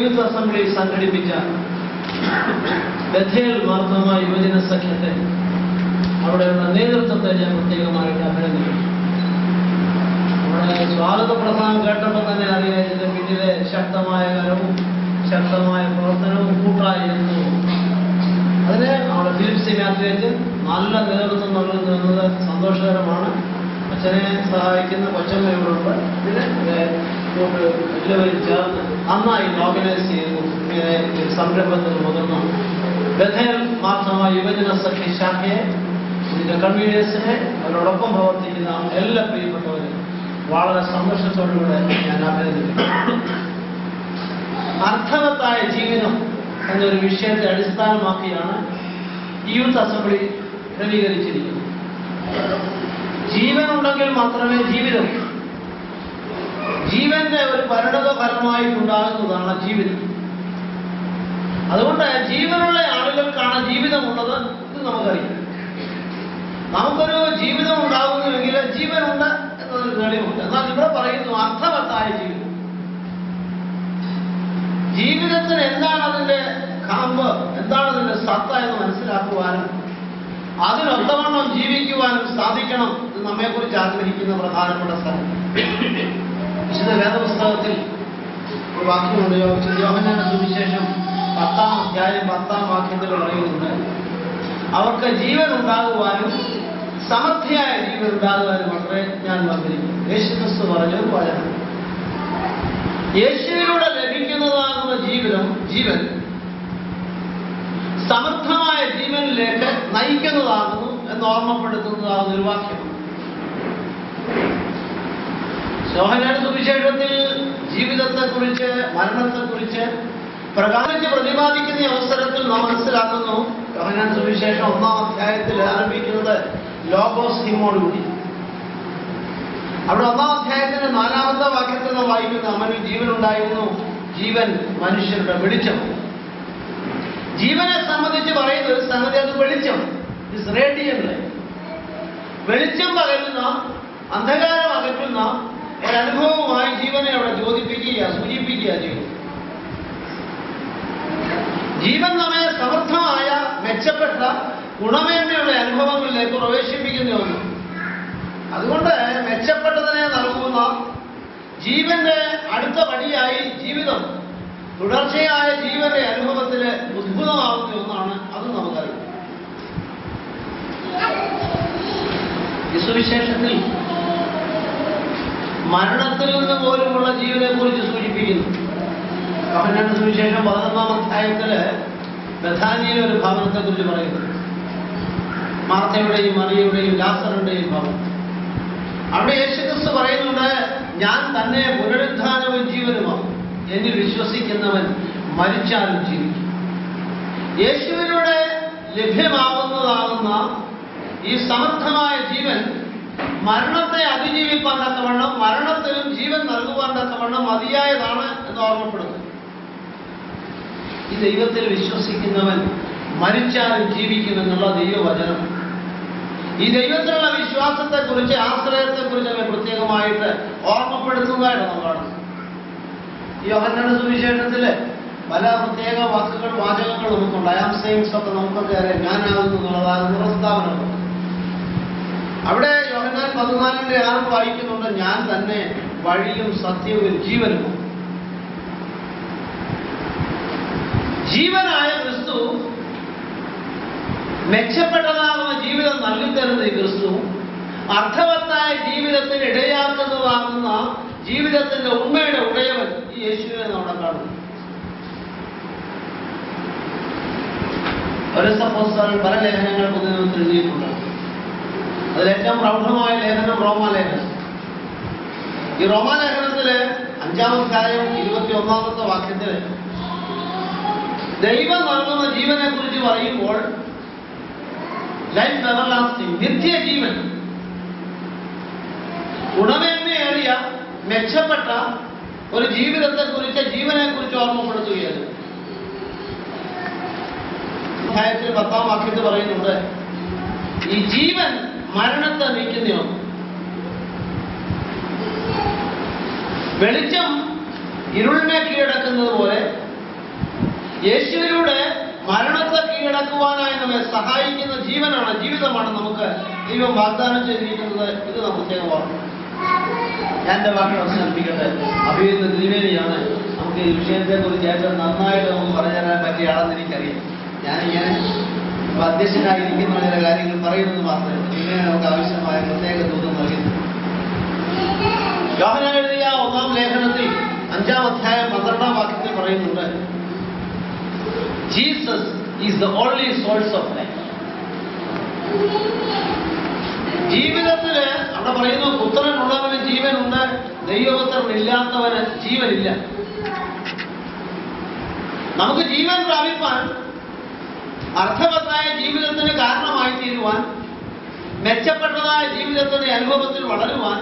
Youth assembly സംഘടിപ്പിച്ച Bethel Marthoma യുവജന സഖ്യത്തെ, അവിടെയുള്ള നേതൃത്വത്തെ ഞാൻ പ്രത്യേകമായിട്ട് അഭിനന്ദിക്കുന്നു. നമ്മുടെ സ്വാഗത പ്രസംഗം കേട്ടപ്പോൾ തന്നെ അറിയാം ഇതിന്റെ പിന്നിലെ ശക്തമായ കരവും ശക്തമായ പ്രവർത്തനവും കൂട്ടായിരുന്നു. അതിന് നമ്മുടെ ഫിലിപ്സ് മാത്യുവച്ചൻ നല്ല നേതൃത്വം നൽകുന്നു എന്നത് സന്തോഷകരമാണ്. അച്ഛനെ സഹായിക്കുന്ന കൊച്ചമ്മയോടുണ്ട്. ഇതിന് എല്ലാവരും ചേർന്ന് നന്നായി ഓർഗനൈസ് ചെയ്തു ഇങ്ങനെ സംരംഭത്തിൽ മുതിർന്നു. ബഥേൽ മാർത്തോമ യുവജന സഖ്യ ശാഖയെ, ഇതിന്റെ കൺവീനേഴ്സിനെ, അവരോടൊപ്പം പ്രവർത്തിക്കുന്ന എല്ലാ പ്രിയപ്പെട്ടവരും വളരെ സന്തോഷത്തോടുകൂടെ ഞാൻ അഭിനന്ദിക്കുന്നു. അർത്ഥവത്തായ ജീവിതം എന്നൊരു വിഷയത്തെ അടിസ്ഥാനമാക്കിയാണ് യൂത്ത് അസംബ്ലി ക്രമീകരിച്ചിരിക്കുന്നത്. ജീവനുണ്ടെങ്കിൽ മാത്രമേ ജീവിതം, ജീവന്റെ ഒരു പരിണത ഫലമായിട്ടുണ്ടാകുന്നതാണ് ജീവിതം. അതുകൊണ്ട് ജീവനുള്ള ആളുകൾക്കാണ് ജീവിതമുള്ളത് എന്ന് നമുക്കറിയാം. നമുക്കൊരു ജീവിതം ഉണ്ടാകുന്നുവെങ്കിൽ ജീവനുണ്ട് എന്നതൊരു തെളിവുണ്ട്. എന്നാൽ ഇവിടെ പറയുന്നു അർത്ഥവത്തായ ജീവിതം. ജീവിതത്തിന് എന്താണ് അതിന്റെ കാമ്പ്, എന്താണ് അതിന്റെ സത്ത എന്ന് മനസ്സിലാക്കുവാനും അതിനൊത്തവണ്ണം ജീവിക്കുവാനും സാധിക്കണം. ഇത് നമ്മെക്കുറിച്ച് ആഗ്രഹിക്കുന്ന പ്രധാനപ്പെട്ട സ്ഥലം. വിശുദ്ധ വേദപുസ്തകത്തിൽ ഒരു വാക്യമുണ്ട്. യോഹന്നാന്റെ സുവിശേഷം 10-ാം അധ്യായം 10-ാം വാക്യത്തിൽ പറയുന്നുണ്ട്, അവർക്ക് ജീവൻ ഉണ്ടാകുവാനും സമൃദ്ധിയായ ജീവൻ ഉണ്ടാകുവാനും മാത്രമേ ഞാൻ വന്നിരിക്കുന്നു. യേശുക്രിസ്തു പറഞ്ഞത് വചനം. യേശുവിലൂടെ ലഭിക്കുന്നതാകുന്ന ജീവൻ സമൃദ്ധമായ ജീവനിലേക്ക് നയിക്കുന്നതാകുന്നു എന്ന് ഓർമ്മപ്പെടുത്തുന്നതാകുന്ന ഒരു വാക്യമാണ്. യോഹന്നാന്റെ സുവിശേഷത്തിൽ ജീവിതത്തെക്കുറിച്ച് മരണത്തെക്കുറിച്ച് പ്രകാശിച്ച് പ്രതിപാദിക്കുന്ന അവസരത്തിൽ നാം മനസ്സിലാക്കുന്നു. യോഹന്നാന്റെ സുവിശേഷം 1-ാം അധ്യായത്തിൽ ആരംഭിക്കുന്നത് ലോഗോസ് ഹിമ്മോടുകൂടി. അവിടെ 1-ാം അധ്യായത്തിന്റെ 4-ാമത്തെ വാക്യത്തിൽ നാം വായിക്കുന്നു, അവനിൽ ജീവനുണ്ടായിരുന്നു, ജീവൻ മനുഷ്യരുടെ വെളിച്ചം. ജീവനെ സംബന്ധിച്ച് പറയുന്ന ഒരു സംഗതി, അത് വെളിച്ചം, റേഡിയന്റ്, വെളിച്ചം പകരുന്ന, അന്ധകാരം അകറ്റുന്ന ഒരനുഭവമായി ജീവനെ അവിടെ സൂചിപ്പിക്കുക ചെയ്യും. ജീവൻ നമ്മെ സമർത്ഥമായ മെച്ചപ്പെട്ട ഗുണമേന്മയുള്ള അനുഭവങ്ങളിലേക്ക് പ്രവേശിപ്പിക്കുന്ന ഒന്ന്. അതുകൊണ്ട് മെച്ചപ്പെട്ടതിനെ നൽകുന്ന ജീവന്റെ അടുത്ത പടിയായി ജീവിതം തുടർച്ചയായ ജീവന്റെ അനുഭവത്തിന് ഉദ്ഭുതമാകുന്ന ഒന്നാണ്. അത് നമുക്കറിയാം. ഈ സുവിശേഷത്തിൽ മരണത്തിൽ നിന്ന് പോലുമുള്ള ജീവനെ കുറിച്ച് സൂചിപ്പിക്കുന്നു. യോഹന്നാന്റെ സുവിശേഷം 11-ാം അധ്യായത്തില് ബഥാനിയിലെ ഒരു ഭവനത്തെ കുറിച്ച് പറയുന്നു. മാർത്തയുടെയും മറിയയുടെയും ലാസറിന്റെയും ഭവനം. അവിടെ യേശുക്രിസ്തു പറയുന്നുണ്ട്, ഞാൻ തന്നെ പുനരുത്ഥാനവും ജീവനുമാണ്, എന്നിൽ വിശ്വസിക്കുന്നവൻ മരിച്ചാലും ജീവിക്കും. യേശുവിലൂടെ ലഭ്യമാകുന്നതാകുന്ന ഈ സമർത്ഥമായ ജീവൻ മരണത്തെ അതിജീവിപ്പാൻ തക്കവണ്ണം, മരണത്തിനും ജീവൻ നൽകുവാൻ തക്കവണ്ണം മതിയായതാണ് എന്ന് ഓർമ്മപ്പെടുന്നു. ഈ ദൈവത്തിൽ വിശ്വസിക്കുന്നവൻ മരിച്ചാലും ജീവിക്കുമെന്നുള്ള ദൈവവചനം ഈ ദൈവത്തിലുള്ള വിശ്വാസത്തെക്കുറിച്ച്, ആശ്രയത്തെക്കുറിച്ച് പ്രത്യേകമായിട്ട് ഓർമ്മപ്പെടുത്തുന്നതായിട്ട് നാം കാണുന്നു. ഈ യോഹന്നാന്റെ സുവിശേഷത്തില് പല പ്രത്യേക വാചകങ്ങൾ നമുക്കുണ്ട്. ഐ ആം സെയിങ്സ് ഒക്കെ നമുക്കൊക്കെ അറിയാം, ഞാനാകുന്നു എന്നുള്ളതാകുന്ന പ്രസ്താവന. അവിടെ യോഹന്നാൻ 14:6 വായിക്കുന്നുണ്ട്, ഞാൻ തന്നെ വഴിയും സത്യവും ജീവനും. ജീവനായ ക്രിസ്തു, മെച്ചപ്പെട്ടതാകുന്ന ജീവിതം നൽകിത്തരുന്ന ഈ ക്രിസ്തു, അർത്ഥവത്തായ ജീവിതത്തിന് ഇടയാക്കുന്നതാകുന്ന ജീവിതത്തിന്റെ ഉണ്മയുടെ ഉടയവൻ ഈ യേശുവിനെ നമ്മുടെ കാണുന്നു. പൗലോസ് പല ലേഖനങ്ങൾ പുതിയ എഴുതിയിട്ടുണ്ട്. അതിലേറ്റവും പ്രൗഢമായ ലേഖനം റോമാലേഖനം. ഈ റോമാലേഖനത്തില് 5-ാം അധ്യായം 21-ാമത്തെ വാക്യത്തില് ദൈവം നൽകുന്ന ജീവനെ കുറിച്ച് പറയുമ്പോൾ ലൈഫ് എവർലാസ്റ്റിംഗ്, നിത്യജീവൻ, ഗുണമേന്മയേറിയ മെച്ചപ്പെട്ട ഒരു ജീവിതത്തെ കുറിച്ച്, ജീവനെ കുറിച്ച് ഓർമ്മപ്പെടുത്തുകയാണ്. അധ്യായത്തിൽ 10-ാം വാക്യത്തിൽ പറയുന്നുണ്ട്, ഈ ജീവൻ മരണത്തെ നീക്കുന്നതാണ്. വെളിച്ചം ഇരുളിനെ കീഴടക്കുന്നത് പോലെ യേശുവിലൂടെ മരണത്തെ കീഴടക്കുവാനായി നമ്മെ സഹായിക്കുന്ന ജീവിതമാണ് നമുക്ക് ദൈവം വാഗ്ദാനം ചെയ്തിരിക്കുന്നത്. ഇത് നമുക്ക് പ്രത്യേകമാണ്. ഞാൻ എൻ്റെ വാക്കുകൾ അവസാനിപ്പിക്കട്ടെ. അഭിയുന്ന തിരുവേലിയാണ് നമുക്ക് ഈ വിഷയത്തെക്കുറിച്ച് ഏറ്റവും നന്നായിട്ട് നമുക്ക് പറഞ്ഞു തരാൻ പറ്റിയ ആളെന്ന് എനിക്കറിയാം. ഞാനിങ്ങനെ അധ്യക്ഷനായിരിക്കുന്ന ചില കാര്യങ്ങൾ പറയുന്നത് മാത്രമേ തിരുവേലി നമുക്ക് ആവശ്യമായ പ്രത്യേക ദൂതം നൽകുന്നു. യോഹന്നാൻ എഴുതിയ 1-ാം ലേഖനത്തിൽ 5-ാം അധ്യായം 12-ാം വാക്യത്തിൽ പറയുന്നുണ്ട്, Jesus is the only source of life. ജീവിതത്തില് അവിടെ പറയുന്നു, പുത്രനുള്ളവന് ജീവനുണ്ട്, ദൈവപുത്രനില്ലാത്തവന് ജീവനില്ല. നമുക്ക് ജീവൻ പ്രാപിപ്പാൻ, അർത്ഥവത്തായ ജീവിതത്തിന് കാരണമായി തീരുവാൻ, മെച്ചപ്പെട്ടതായ ജീവിതത്തിന്റെ അനുഭവത്തിൽ വളരുവാൻ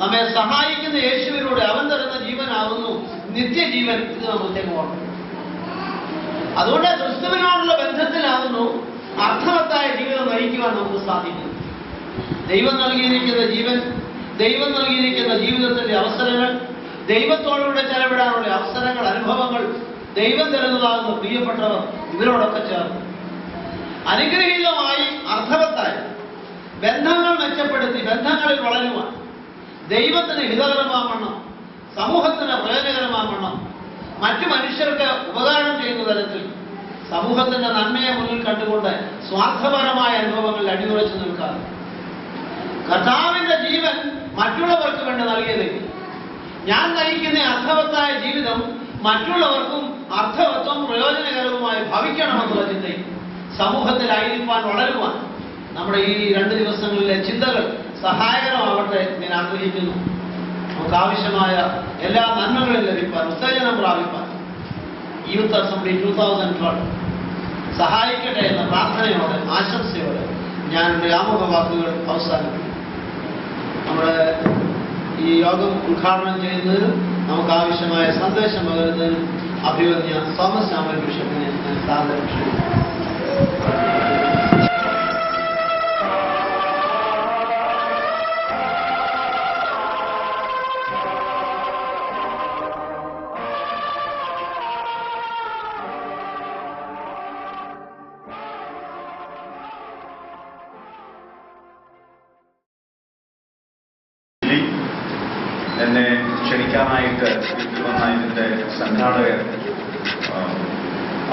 നമ്മെ സഹായിക്കുന്ന യേശുവിലൂടെ അവൻ തരുന്ന ജീവനാകുന്നു നിത്യജീവൻ. ഇത് നമുക്ക് ഓർമ്മ. അതുകൊണ്ട് ക്രിസ്തുവിനോടുള്ള ബന്ധത്തിലാകുന്നു അർത്ഥവത്തായ ജീവിതം നയിക്കുവാൻ നമുക്ക് സാധിക്കും. ദൈവം നൽകിയിരിക്കുന്ന ജീവൻ, ദൈവം നൽകിയിരിക്കുന്ന ജീവിതത്തിന്റെ അവസരങ്ങൾ, ദൈവത്തോടുകൂടെ ചെലവിടാനുള്ള അവസരങ്ങൾ, അനുഭവങ്ങൾ, ദൈവം തരുന്നതാകുന്ന പ്രിയപ്പെട്ടവർ ഇവരോടൊക്കെ ചേർന്ന് അനുഗ്രഹീതമായി അർത്ഥവത്തായി ബന്ധങ്ങൾ മെച്ചപ്പെടുത്തി ബന്ധങ്ങളിൽ വളരുവാൻ, ദൈവത്തിന് ഹിതകരമാവണ്ണം, സമൂഹത്തിന് പ്രയോജനകരമാവണ്ണം, മറ്റു മനുഷ്യർക്ക് ഉപകാരം ചെയ്യുന്ന തരത്തിൽ സമൂഹത്തിന്റെ നന്മയെ മുന്നിൽ കണ്ടുകൊണ്ട് സ്വാർത്ഥപരമായ അനുഭവങ്ങളിൽ അടിയുറച്ചു നിൽക്കാറ് കർത്താവിന്റെ ജീവൻ മറ്റുള്ളവർക്ക് വേണ്ടി നൽകിയതെങ്കിൽ ഞാൻ നയിക്കുന്ന അർത്ഥവത്തായ ജീവിതം മറ്റുള്ളവർക്കും അർത്ഥവത്വം പ്രയോജനകരവുമായി ഭവിക്കണമെന്നുള്ള ചിന്തയിൽ സമൂഹത്തിലായിരിക്കാൻ വളരുവാൻ നമ്മുടെ ഈ 2 ദിവസങ്ങളിലെ ചിന്തകൾ സഹായകരമാവട്ടെ ഞാൻ ആഗ്രഹിക്കുന്നു. നമുക്ക് ആവശ്യമായ എല്ലാ നന്മകളും ലഭിക്കാൻ, ഉത്തേജനം പ്രാപിപ്പാൻ യൂത്ത് അസംബ്ലി 2012 സഹായിക്കട്ടെ എന്ന പ്രാർത്ഥനയോടെ, ആശംസയോടെ ഞാൻ എൻ്റെ ആമുഖ വാക്കുകൾ അവസാനിപ്പിക്കും. നമ്മുടെ ഈ യോഗം ഉദ്ഘാടനം ചെയ്യുന്നതിനും നമുക്ക് ആവശ്യമായ സന്ദേശം പകരുന്നതിനും അഭിവന്യ തോമസ് സാമുവൽ ബിഷപ്പിനെ ഞാൻ സാദരം ക്ഷണിക്കുന്നു. എന്നെ ക്ഷണിക്കാനായിട്ട് വന്ന ഇതിൻ്റെ സംഘാടകർ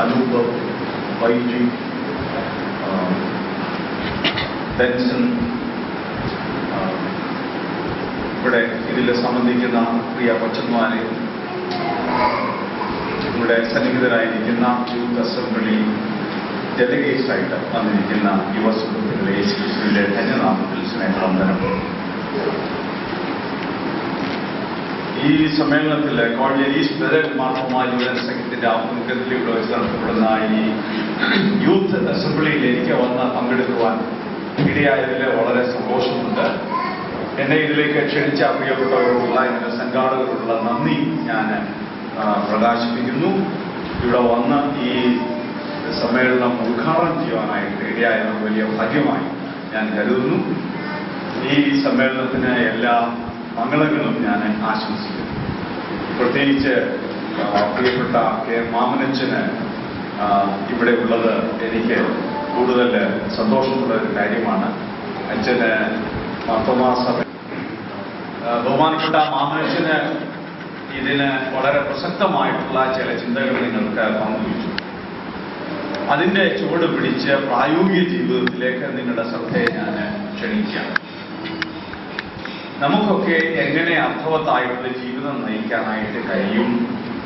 അനൂപ്, വൈജി, ബെൻസൺ, ഇവിടെ ഇതിൽ സംബന്ധിക്കുന്ന പ്രിയ കൊച്ചന്മാരെ, ഇവിടെ സന്നിഹിതരായിരിക്കുന്ന യൂത്ത് അസംബ്ലി ഡെലിഗേറ്റ്സ് ആയിട്ട് വന്നിരിക്കുന്ന യുവ സുഹൃത്തുക്കളെ യേശുവിന്റെ ധന്യനാമത്തിൽ സ്നേഹവന്ദനം. ഈ സമ്മേളനത്തിൽ കോഴഞ്ചേരീസ് ബദൽ മാർത്തോമാ യുവജന സംഘത്തിന്റെ ആഭിമുഖ്യത്തിൽ ഇവിടെ വെച്ച് നടത്തപ്പെടുന്ന ഈ യൂത്ത് അസംബ്ലിയിൽ എനിക്ക് വന്ന് പങ്കെടുക്കുവാൻ ഇടയായതിൽ വളരെ സന്തോഷമുണ്ട്. എന്നെ ഇതിലേക്ക് ക്ഷണിച്ച പ്രിയപ്പെട്ടവരോടുള്ള എൻ്റെ സംഘാടകരോടുള്ള നന്ദി ഞാൻ പ്രകാശിപ്പിക്കുന്നു. ഇവിടെ വന്ന് ഈ സമ്മേളനം ഉദ്ഘാടനം ചെയ്യുവാനായിട്ട് ഇടയായത് വലിയ ഭാഗ്യമായി ഞാൻ കരുതുന്നു. ഈ സമ്മേളനത്തിന് എല്ലാ മംഗളങ്ങളും ഞാൻ ആശംസിക്കുന്നു. പ്രത്യേകിച്ച് പ്രിയപ്പെട്ട കെ മാമനച്ചന് ഇവിടെ ഉള്ളത് എനിക്ക് കൂടുതൽ സന്തോഷമുള്ള ഒരു കാര്യമാണ്. അച്ഛന് മാർത്തോമാ സഭ ബഹുമാനപ്പെട്ട മാമനച്ചന് ഇതിന് വളരെ പ്രസക്തമായിട്ടുള്ള ചില ചിന്തകൾ നിങ്ങൾക്ക് പങ്കുവച്ചു. അതിൻ്റെ ചുവട് പിടിച്ച് പ്രായോഗിക ജീവിതത്തിലേക്ക് നിങ്ങളുടെ ശ്രദ്ധയെ ഞാൻ ക്ഷണിക്കാം. നമുക്കൊക്കെ എങ്ങനെ അർത്ഥവത്തായിട്ടുള്ള ജീവിതം നയിക്കാനായിട്ട്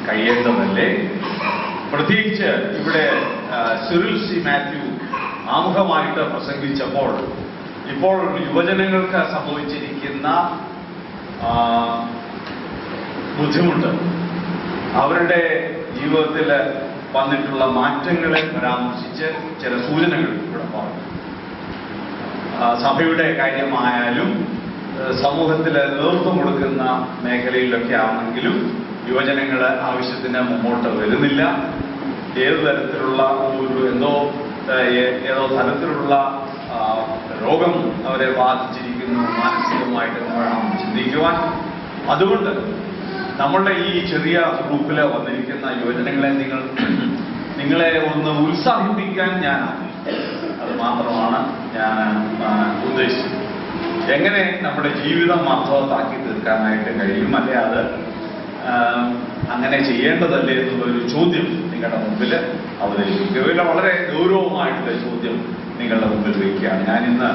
കഴിയേണ്ടതല്ലേ? പ്രത്യേകിച്ച് ഇവിടെ സിറിൽ സി മാത്യു ആമുഖമായിട്ട് പ്രസംഗിച്ചപ്പോൾ ഇപ്പോൾ യുവജനങ്ങൾക്ക് സംഭവിച്ചിരിക്കുന്ന ബുദ്ധിമുട്ട്, അവരുടെ ജീവിതത്തിൽ വന്നിട്ടുള്ള മാറ്റങ്ങളെ പരാമർശിച്ച് ചില സൂചനകൾ ഇവിടെ പറഞ്ഞു. സഭയുടെ കാര്യമായാലും സമൂഹത്തിൽ നേതൃത്വം കൊടുക്കുന്ന മേഖലയിലൊക്കെ ആണെങ്കിലും യുവജനങ്ങൾ ആവശ്യത്തിന് മുമ്പോട്ട് വരുന്നില്ല. ഏതു തരത്തിലുള്ള ഏതോ തരത്തിലുള്ള രോഗം അവരെ ബാധിച്ചിരിക്കുന്നു, മാനസികമായിട്ട് വേണം ചിന്തിക്കുവാൻ. അതുകൊണ്ട് നമ്മളുടെ ഈ ചെറിയ ഗ്രൂപ്പിൽ വന്നിരിക്കുന്ന യുവജനങ്ങളെ നിങ്ങൾ നിങ്ങളെ ഒന്ന് ഉത്സാഹിപ്പിക്കാൻ ഞാൻ അത് മാത്രമാണ് ഞാൻ ഉദ്ദേശിച്ചത്. എങ്ങനെ നമ്മുടെ ജീവിതം അർത്ഥവത്താക്കി തീർക്കാനായിട്ട് കഴിയും, അല്ലെ അത് അങ്ങനെ ചെയ്യേണ്ടതല്ലേ എന്നുള്ളൊരു ചോദ്യം നിങ്ങളുടെ മുമ്പിൽ അവതരിപ്പിക്കുക. വളരെ ഗൗരവമായിട്ടുള്ള ചോദ്യം നിങ്ങളുടെ മുമ്പിൽ വയ്ക്കുകയാണ്. ഞാനിന്ന്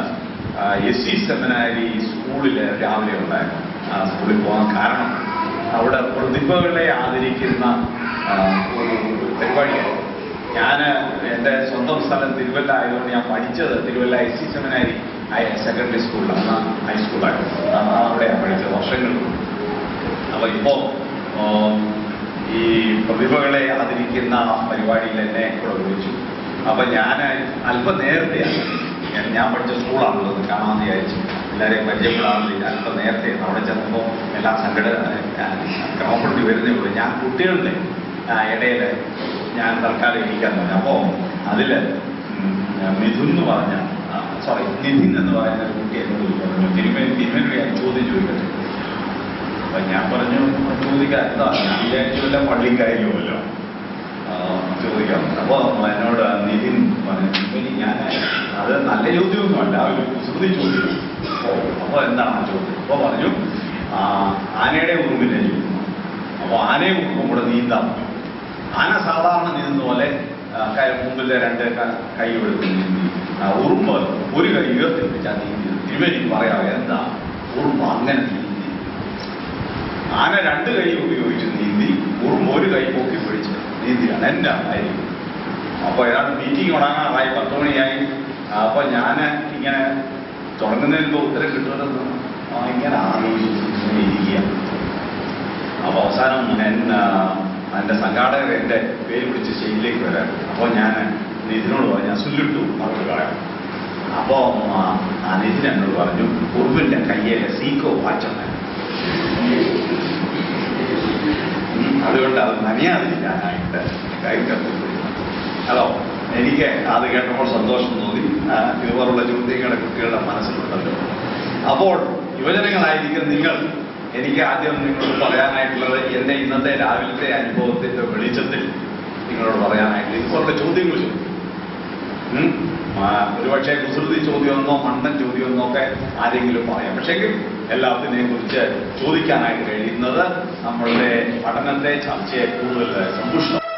SC സെമിനാരി സ്കൂളിൽ രാവിലെ ഉണ്ടായിരുന്നു. ആ സ്കൂളിൽ പോകാൻ കാരണം അവിടെ പ്രതിഭകളെ ആദരിക്കുന്ന ഒരു പരിപാടിയാണ്. ഞാൻ എൻ്റെ സ്വന്തം സ്ഥലം തിരുവല്ല ആയതുകൊണ്ട് ഞാൻ പഠിച്ചത് തിരുവല്ല SC സെമിനാരി സെക്കൻഡറി സ്കൂളിലാണ്, ഹൈസ്കൂളായിരുന്നു. അവിടെയാണ് പഠിച്ചത് വർഷങ്ങൾക്ക്. അപ്പോൾ ഇപ്പോൾ ഈ പ്രതിഭകളെ ആദരിക്കുന്ന പരിപാടിയിൽ എന്നെ കൂടെ വിളിച്ചു. അപ്പം ഞാൻ അല്പം നേരത്തെയാണ്, ഞാൻ പഠിച്ച സ്കൂളാണല്ലോ, കാണാമെന്ന് വിചാരിച്ചു. എല്ലാവരെയും പരിചയപ്പെടാമെന്ന് അല്പം നേരത്തെയാണ്. അവിടെ ചെന്നപ്പോൾ എല്ലാ ക്രമപ്പെടുത്തി വരുന്നേ ഉള്ളൂ. ഞാൻ കുട്ടികളുടെ ഇടയിൽ ഞാൻ തൽക്കാലം ഇരിക്കാൻ പറഞ്ഞു. അപ്പോൾ അതിൽ നിധിൻ എന്ന് പറയുന്ന ഒരു കുട്ടി എന്നോട് പറഞ്ഞു, തിരുമേനോട് ഞാൻ ചോദ്യം ചോദിക്കട്ടെ. അപ്പം ഞാൻ പറഞ്ഞു ചോദിക്കാൻ എന്താ, ഞാൻ വിചാരിച്ചില്ല പള്ളിക്കാരിലുമല്ലോ ചോദിക്കാം. അപ്പോൾ എന്നോട് നിധിൻ പറഞ്ഞു, ഇനി ഞാൻ അത് നല്ല ചോദ്യമൊന്നുമല്ല, ഒരു കുസൃതി ചോദ്യം. അപ്പോൾ എന്താണ് ആ ചോദ്യം? അപ്പോൾ പറഞ്ഞു ആനയുടെ ഉറുമ്പിനെ ചോദിക്കുന്നു. അപ്പോൾ ആനയെ ഉറുമ്പും കൂടെ നീന്താൻ പറ്റും. ആന സാധാരണ നീന്തുന്ന പോലെ മുമ്പിലെ രണ്ട് കൈ എടുത്ത് നീന്തി, ഉറുമ്പ് ഒരു കൈ ഉയർത്തിപ്പിടിച്ചാൽ നീന്തി. തിരുവനന്തപുരം പറയാം എന്താ ഉറുമ്പ് അങ്ങനെ നീന്തി. ആന രണ്ട് കൈ ഉപയോഗിച്ച് നീന്തി, ഉറുമ്പ് ഒരു കൈ പൊക്കി പിടിച്ച് നീന്തിയാണ് എൻ്റെ ആയിരിക്കും. അപ്പോൾ ഏതാണ്ട് മീറ്റിംഗ് തുടങ്ങാറായി, 10 മണിയായി. അപ്പോൾ ഞാൻ ഇങ്ങനെ തുടങ്ങുന്നതിന് ഉത്തരം കിട്ടുമെന്ന് ഇങ്ങനെ ആലോചിച്ച് ഇരിക്കുക. അപ്പോൾ അവസാനം എൻ്റെ സംഘാടകർ എൻ്റെ പേര് വിളിച്ച് സ്റ്റേജിലേക്ക് വരാൻ. അപ്പോൾ ഞാൻ നിധിനോട് പറഞ്ഞു, ഞാൻ സുല്ലിട്ടു മറുപടി പറയാം. അപ്പോൾ നിധിൻ എന്നോട് പറഞ്ഞു, ഉറുമ്പിൻ്റെ കയ്യിലെ സീക്കോ വാച്ചെന്ന്, അതുകൊണ്ട് അത് നനയാതിരിക്കാനായിട്ട് കൈക്കത്ത്. ഹലോ, എനിക്ക് അത് കേട്ടപ്പോൾ സന്തോഷം തോന്നി. ഇതുപോലുള്ള ചോദ്യങ്ങളെ കുട്ടികളുടെ മനസ്സിലുണ്ടല്ലോ. അപ്പോൾ യുവജനങ്ങളായിരിക്കും നിങ്ങൾ, എനിക്ക് ആദ്യം നിങ്ങളോട് പറയാനായിട്ടുള്ളത് എൻ്റെ ഇന്നത്തെ രാവിലത്തെ അനുഭവത്തിൻ്റെ വെളിച്ചത്തിൽ നിങ്ങളോട് പറയാനായിട്ട് ഇതുപോലുള്ള ചോദ്യങ്ങൾ ചോദിക്കും. ഒരുപക്ഷെ കുസൃതി ചോദ്യമൊന്നോ മണ്ടൻ ചോദ്യമൊന്നോ ഒക്കെ ആരെങ്കിലും പറയാം. പക്ഷേ എല്ലാത്തിനെയും കുറിച്ച് ചോദിക്കാനായിട്ട് കഴിയുന്നത് നമ്മളുടെ പഠനത്തെ, ചർച്ചയെ കൂടുതൽ സമ്പുഷ്ടം